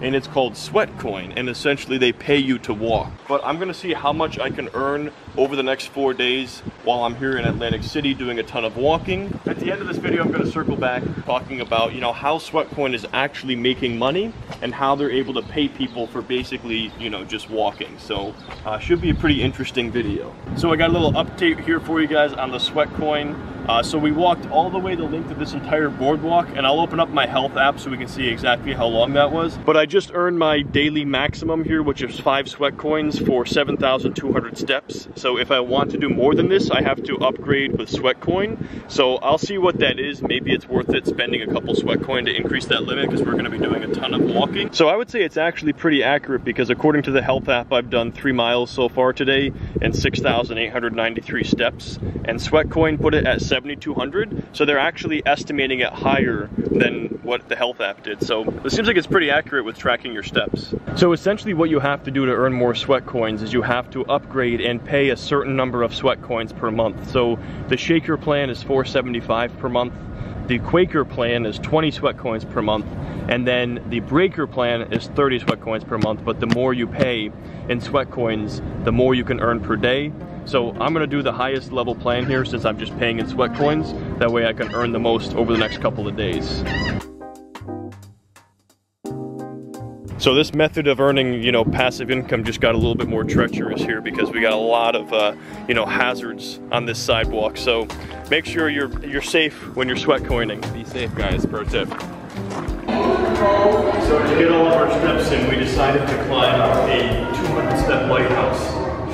and it's called Sweatcoin, and essentially they pay you to walk. But I'm gonna see how much I can earn over the next 4 days while I'm here in Atlantic City doing a ton of walking. At the end of this video, I'm gonna circle back talking about, you know, how Sweatcoin is actually making money and how they're able to pay people for basically, you know, just walking. So should be a pretty interesting video. So I got a little update here for you guys on the Sweatcoin. So we walked all the way the length of this entire boardwalk, and I'll open up my health app so we can see exactly how long that was. But I just earned my daily maximum here, which is 5 Sweatcoins for 7,200 steps. So if I want to do more than this, I have to upgrade with Sweatcoin. So I'll see what that is. Maybe it's worth it spending a couple Sweatcoin to increase that limit, because we're gonna be doing a ton of walking. So I would say it's actually pretty accurate, because according to the health app, I've done 3 miles so far today and 6,893 steps. And Sweatcoin put it at 7,200, so they're actually estimating it higher than what the health app did. So it seems like it's pretty accurate with tracking your steps. So essentially what you have to do to earn more Sweatcoins is you have to upgrade and pay a certain number of Sweatcoins per month. So the Shaker plan is $475 per month. The Quaker plan is 20 Sweatcoins per month, and then the Breaker plan is 30 Sweatcoins per month, but the more you pay in Sweatcoins, the more you can earn per day. So I'm gonna do the highest level plan here since I'm just paying in Sweatcoins. That way I can earn the most over the next couple of days. So this method of earning, you know, passive income just got a little bit more treacherous here, because we got a lot of, you know, hazards on this sidewalk. So make sure you're safe when you're Sweatcoining. Be safe, guys, pro tip. So to get all of our steps in, we decided to climb a 200-step lighthouse.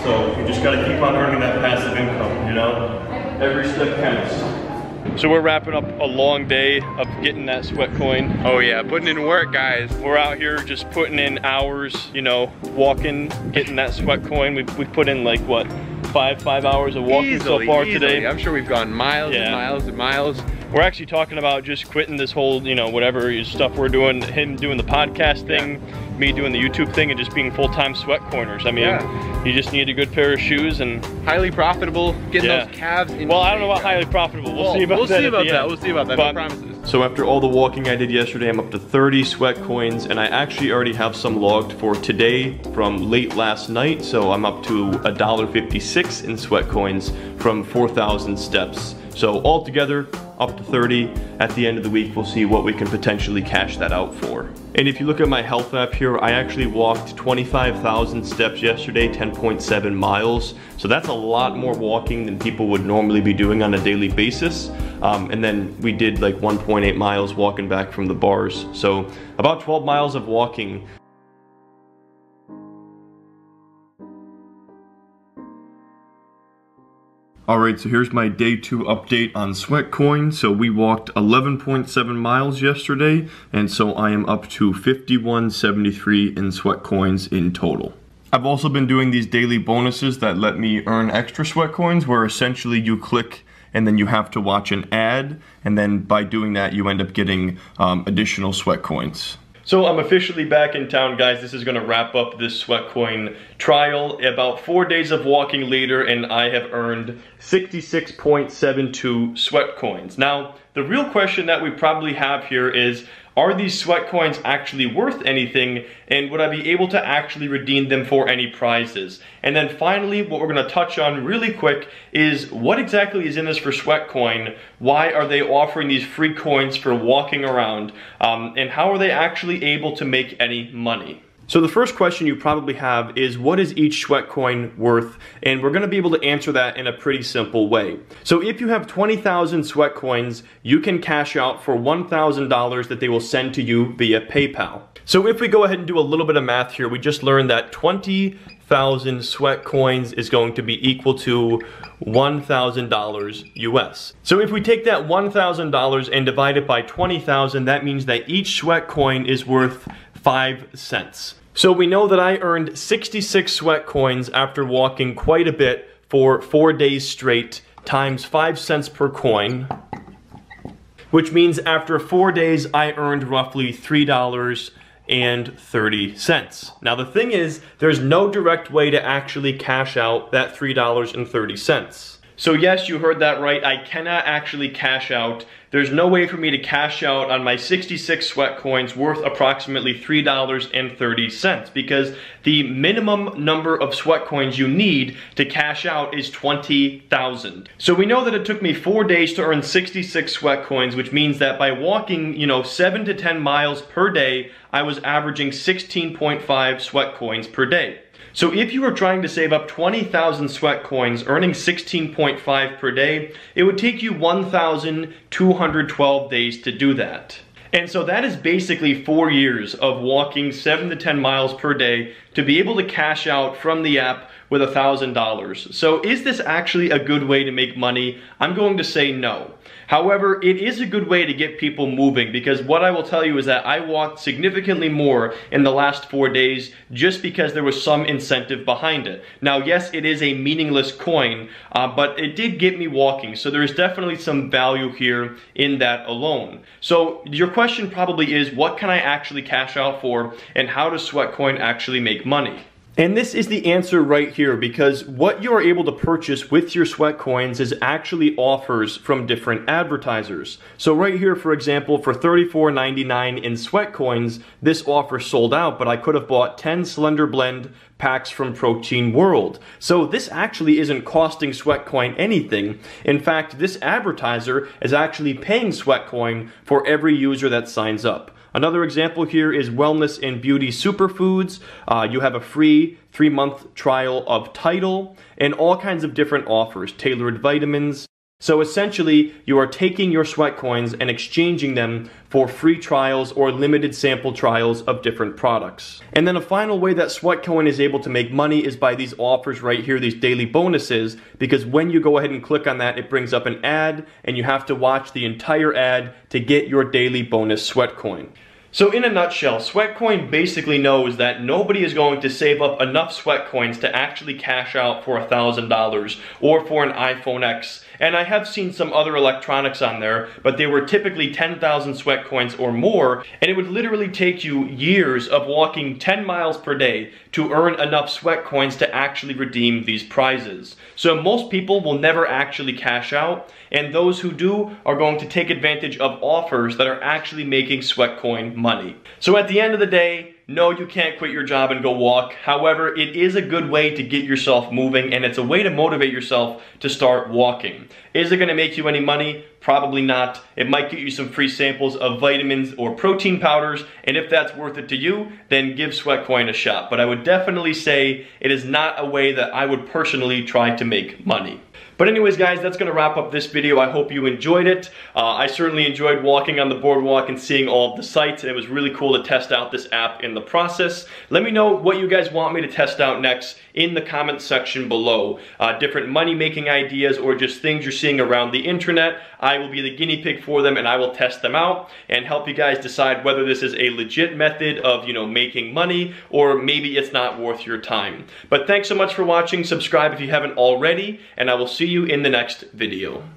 So you just gotta keep on earning that passive income, you know? Every step counts. So we're wrapping up a long day of getting that Sweatcoin. Oh yeah, putting in work, guys. We're out here just putting in hours, you know, walking, getting that Sweatcoin. We've put in like, what, five hours of walking so far today. I'm sure we've gone miles and miles and miles. We're actually talking about just quitting this whole, you know, whatever stuff we're doing, him doing the podcast thing, me doing the YouTube thing, and just being full-time Sweatcoiners. I mean, you just need a good pair of shoes and... Highly profitable, getting those calves in. Well, I don't know about highly profitable. We'll see about that. We'll see about that, no promises. So after all the walking I did yesterday, I'm up to 30 Sweatcoins, and I actually already have some logged for today from late last night. So I'm up to $1.56 in Sweatcoins from 4,000 steps. So altogether, up to 30. At the end of the week, we'll see what we can potentially cash that out for. And if you look at my health app here, I actually walked 25,000 steps yesterday, 10.7 miles. So that's a lot more walking than people would normally be doing on a daily basis. And then we did like 1.8 miles walking back from the bars. So about 12 miles of walking. Alright, so here's my day 2 update on Sweatcoin. So we walked 11.7 miles yesterday, and so I am up to 51.73 in Sweatcoins in total. I've also been doing these daily bonuses that let me earn extra Sweatcoins, where essentially you click and then you have to watch an ad, and then by doing that you end up getting additional Sweatcoins. So I'm officially back in town, guys. This is gonna wrap up this Sweatcoin trial. About 4 days of walking later, and I have earned 66.72 Sweatcoins. Now, the real question that we probably have here is, are these Sweatcoins actually worth anything, and would I be able to actually redeem them for any prizes? And then finally, what we're gonna touch on really quick is what exactly is in this for Sweatcoin? Why are they offering these free coins for walking around? And how are they actually able to make any money? So the first question you probably have is, what is each Sweatcoin worth? And we're gonna be able to answer that in a pretty simple way. So if you have 20,000 Sweatcoins, you can cash out for $1,000 that they will send to you via PayPal. So if we go ahead and do a little bit of math here, we just learned that 20,000 Sweatcoins is going to be equal to $1,000 US. So if we take that $1,000 and divide it by 20,000, that means that each Sweatcoin is worth 5 cents. So we know that I earned 66 Sweatcoins after walking quite a bit for 4 days straight, times 5 cents per coin, which means after 4 days I earned roughly $3.30. Now the thing is, there's no direct way to actually cash out that $3.30. So yes, you heard that right. I cannot actually cash out. There's no way for me to cash out on my 66 sweat coins worth approximately $3.30 because the minimum number of sweat coins you need to cash out is 20,000. So we know that it took me 4 days to earn 66 sweat coins, which means that by walking, 7 to 10 miles per day, I was averaging 16.5 sweat coins per day. So if you were trying to save up 20,000 sweat coins, earning 16.5 per day, it would take you 1,212 days to do that. And so that is basically 4 years of walking 7 to 10 miles per day to be able to cash out from the app with $1,000. So is this actually a good way to make money? I'm going to say no. However, it is a good way to get people moving because what I will tell you is that I walked significantly more in the last 4 days just because there was some incentive behind it. Now, yes, it is a meaningless coin, but it did get me walking. So there is definitely some value here in that alone. So your question probably is, what can I actually cash out for and how does Sweatcoin actually make money? And this is the answer right here because what you are able to purchase with your sweat coins is actually offers from different advertisers. So right here, for example, for $34.99 in sweat coins, this offer sold out, but I could have bought 10 Slender Blend packs from Protein World. So this actually isn't costing Sweatcoin anything. In fact, this advertiser is actually paying Sweatcoin for every user that signs up. Another example here is Wellness and Beauty Superfoods. You have a free 3-month trial of Tidal and all kinds of different offers, tailored vitamins. So essentially, you are taking your sweat coins and exchanging them for free trials or limited sample trials of different products. And then a final way that Sweatcoin is able to make money is by these offers right here, these daily bonuses, because when you go ahead and click on that, it brings up an ad and you have to watch the entire ad to get your daily bonus Sweatcoin. So in a nutshell, Sweatcoin basically knows that nobody is going to save up enough sweat coins to actually cash out for $1,000 or for an iPhone X. And I have seen some other electronics on there, but they were typically 10,000 sweat coins or more, and it would literally take you years of walking 10 miles per day to earn enough sweat coins to actually redeem these prizes. So most people will never actually cash out, and those who do are going to take advantage of offers that are actually making Sweatcoin money. So at the end of the day, no, you can't quit your job and go walk. However, it is a good way to get yourself moving, and it's a way to motivate yourself to start walking. Is it going to make you any money? Probably not. It might get you some free samples of vitamins or protein powders, and if that's worth it to you, then give Sweatcoin a shot. But I would definitely say it is not a way that I would personally try to make money. But anyways, guys, that's going to wrap up this video. I hope you enjoyed it. I certainly enjoyed walking on the boardwalk and seeing all of the sights, and it was really cool to test out this app in the process. Let me know what you guys want me to test out next in the comment section below. Different money-making ideas or just things you're seeing around the internet. I will be the guinea pig for them, and I will test them out and help you guys decide whether this is a legit method of, making money, or maybe it's not worth your time. But thanks so much for watching. Subscribe if you haven't already, and I will see you in the next video.